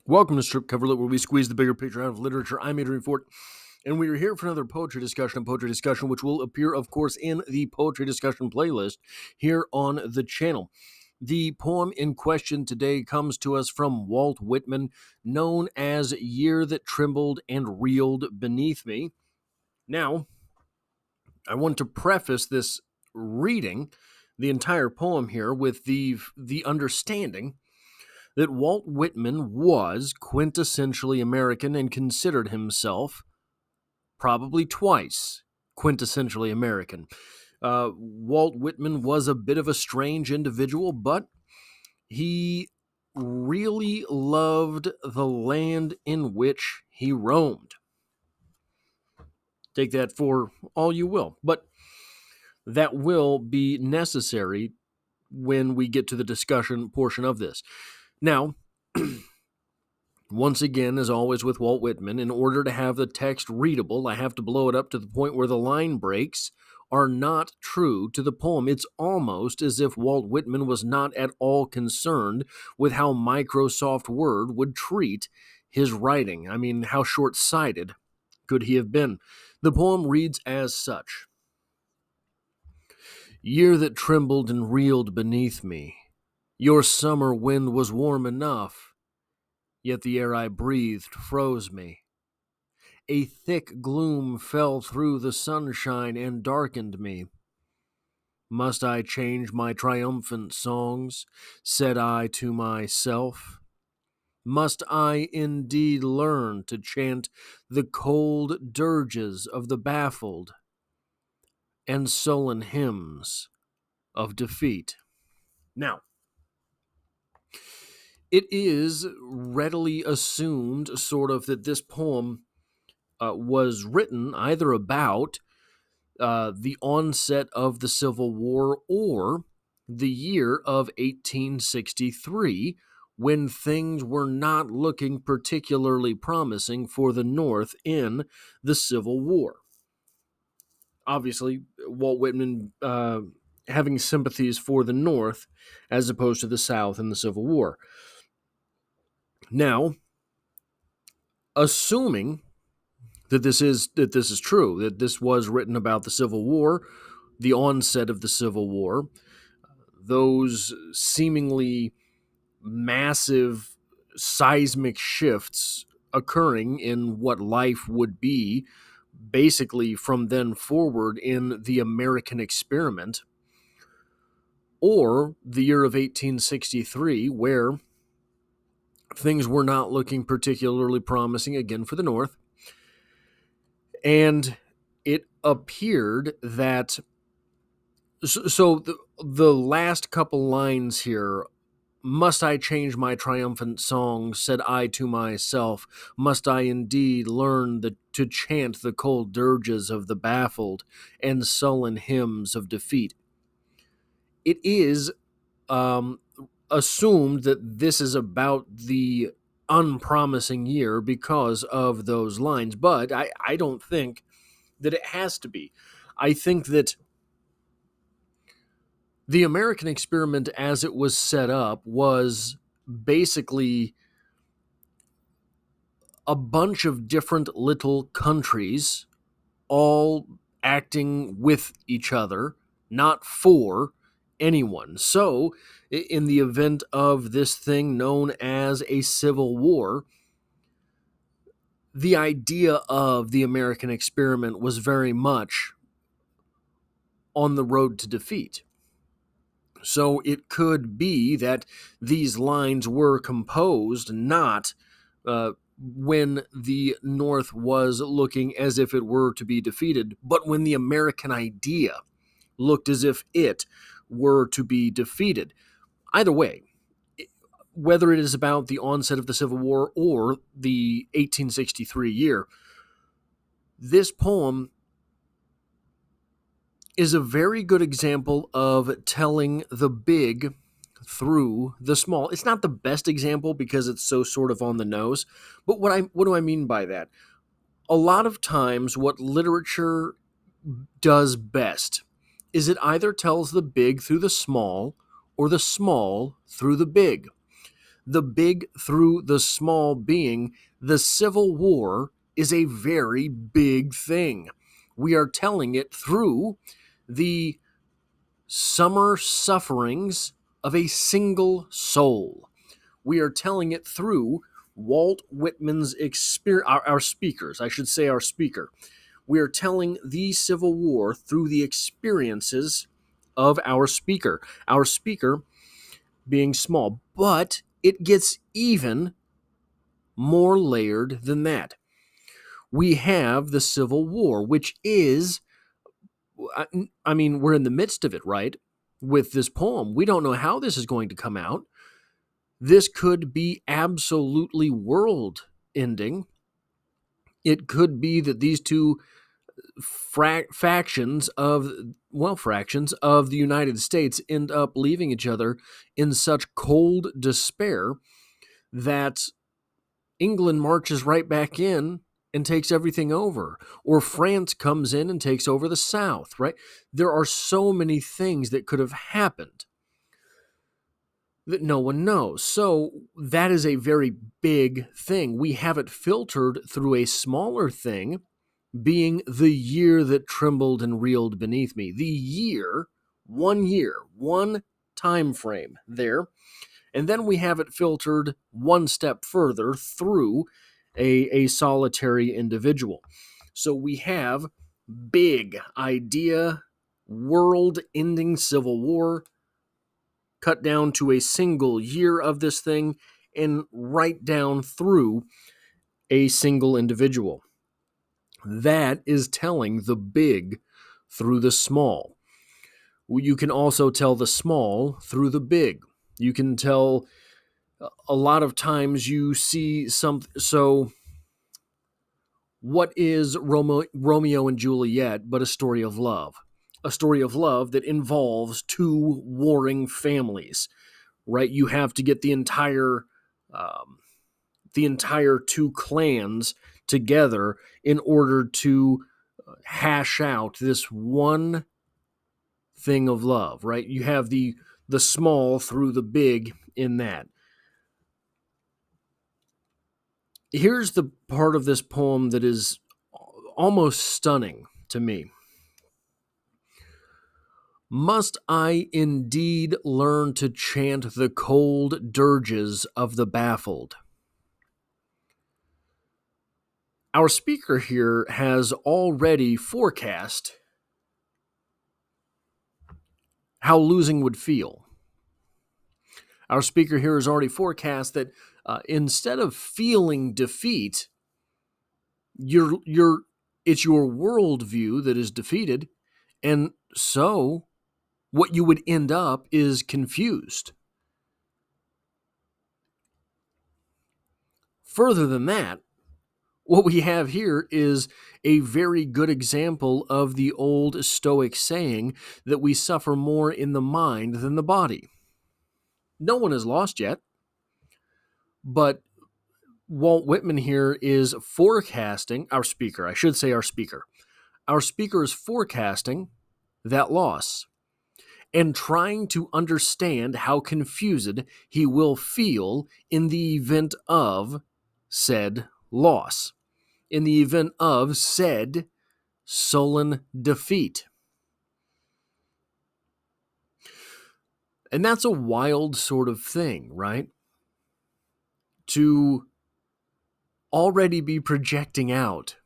Welcome to Strip Cover Lit, where we squeeze the bigger picture out of literature. I'm Adrian Fort, and we are here for another poetry discussion, which will appear, of course, in the poetry discussion playlist here on the channel. The poem in question today comes to us from Walt Whitman, known as Year That Trembled and Reeled Beneath Me. Now, I want to preface this reading, the entire poem here, with the understanding that Walt Whitman was quintessentially American and considered himself probably twice quintessentially American. Walt Whitman was a bit of a strange individual, but he really loved the land in which he roamed. Take that for all you will, but that will be necessary when we get to the discussion portion of this. Now, once again, as always with Walt Whitman, in order to have the text readable, I have to blow it up to the point where the line breaks are not true to the poem. It's almost as if Walt Whitman was not at all concerned with how Microsoft Word would treat his writing. I mean, how short-sighted could he have been? The poem reads as such. Year that trembled and reeled beneath me, your summer wind was warm enough, yet the air I breathed froze me. A thick gloom fell through the sunshine and darkened me. Must I change my triumphant songs? Said I to myself. Must I indeed learn to chant the cold dirges of the baffled and sullen hymns of defeat? Now, it is readily assumed, sort of, that this poem was written either about the onset of the Civil War or the year of 1863, when things were not looking particularly promising for the North in the Civil War. Obviously, Walt Whitman having sympathies for the North as opposed to the South in the Civil War. Now, assuming that this is true, that this was written about the Civil War, the onset of the Civil War, those seemingly massive seismic shifts occurring in what life would be basically from then forward in the American experiment, or the year of 1863, where things were not looking particularly promising again for the North. And it appeared that, so the last couple lines here, must I change my triumphant song, said I to myself, must I indeed learn to chant the cold dirges of the baffled and sullen hymns of defeat? It is assumed that this is about the unpromising year because of those lines, but I don't think that it has to be. I think that the American experiment as it was set up was basically a bunch of different little countries all acting with each other, not for anyone. So, in the event of this thing known as a civil war, the idea of the American experiment was very much on the road to defeat. So it could be that these lines were composed not when the North was looking as if it were to be defeated, but when the American idea looked as if it were to be defeated. Either way, whether it is about the onset of the Civil War or the 1863 year, this poem is a very good example of telling the big through the small. It's not the best example because it's so sort of on the nose, but what do I mean by that? A lot of times what literature does best is it either tells the big through the small or the small through the big. The big through the small being the Civil War is a very big thing. We are telling it through the summer sufferings of a single soul. We are telling it through Walt Whitman's experience, our speakers, I should say our speaker. We are telling the Civil War through the experiences of our speaker. Our speaker being small, but it gets even more layered than that. We have the Civil War, which is, I mean, we're in the midst of it, right? With this poem. We don't know how this is going to come out. This could be absolutely world ending. It could be that these two fractions of the United States end up leaving each other in such cold despair that England marches right back in and takes everything over, or France comes in and takes over the South, right? There are so many things that could have happened that no one knows. So that is a very big thing. We have it filtered through a smaller thing, being the year that trembled and reeled beneath me. The year, 1 year, one time frame there. And then we have it filtered one step further through a solitary individual. So we have big idea, world-ending civil war, cut down to a single year of this thing, and right down through a single individual. That is telling the big through the small. You can also tell the small through the big. You can tell a lot of times you see some. So, what is Romeo and Juliet but a story of love? A story of love that involves two warring families, right? You have to get um, the entire two clans together in order to hash out this one thing of love, right? You have the small through the big in that. Here's the part of this poem that is almost stunning to me. Must I indeed learn to chant the cold dirges of the baffled? Our speaker here has already forecast how losing would feel. Our speaker here has already forecast that instead of feeling defeat, it's your worldview that is defeated, and so what you would end up is confused. Further than that, what we have here is a very good example of the old Stoic saying that we suffer more in the mind than the body. No one is lost yet, but Walt Whitman here is forecasting, our speaker is forecasting that loss and trying to understand how confused he will feel in the event of said loss, in the event of said sullen defeat. And that's a wild sort of thing, right? To already be projecting out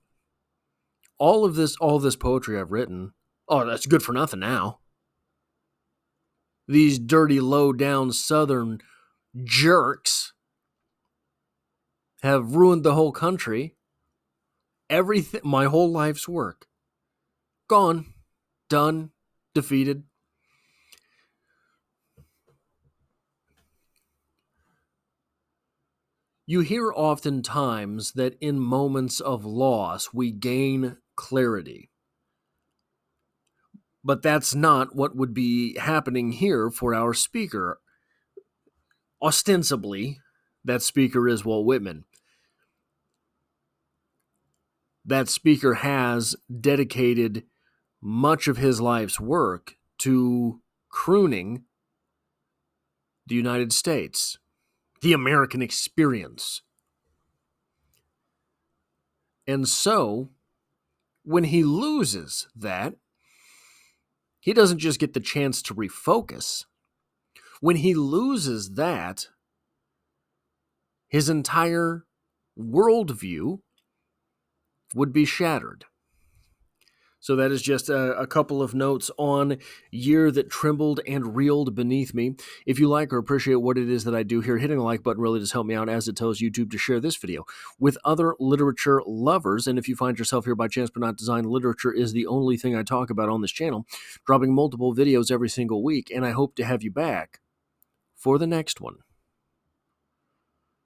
all this poetry I've written. Oh, that's good for nothing now. These dirty, low-down Southern jerks have ruined the whole country. Everything, my whole life's work, gone, done, defeated. You hear oftentimes that in moments of loss, we gain clarity. But that's not what would be happening here for our speaker. Ostensibly, that speaker is Walt Whitman. That speaker has dedicated much of his life's work to crooning the United States, the American experience. And so, when he loses that, he doesn't just get the chance to refocus. When he loses that, his entire worldview would be shattered. So that is just a couple of notes on Year That Trembled and Reeled Beneath Me. If you like or appreciate what it is that I do here, hitting the like button really does help me out, as it tells YouTube to share this video with other literature lovers. And if you find yourself here by chance but not design, literature is the only thing I talk about on this channel, dropping multiple videos every single week, and I hope to have you back for the next one.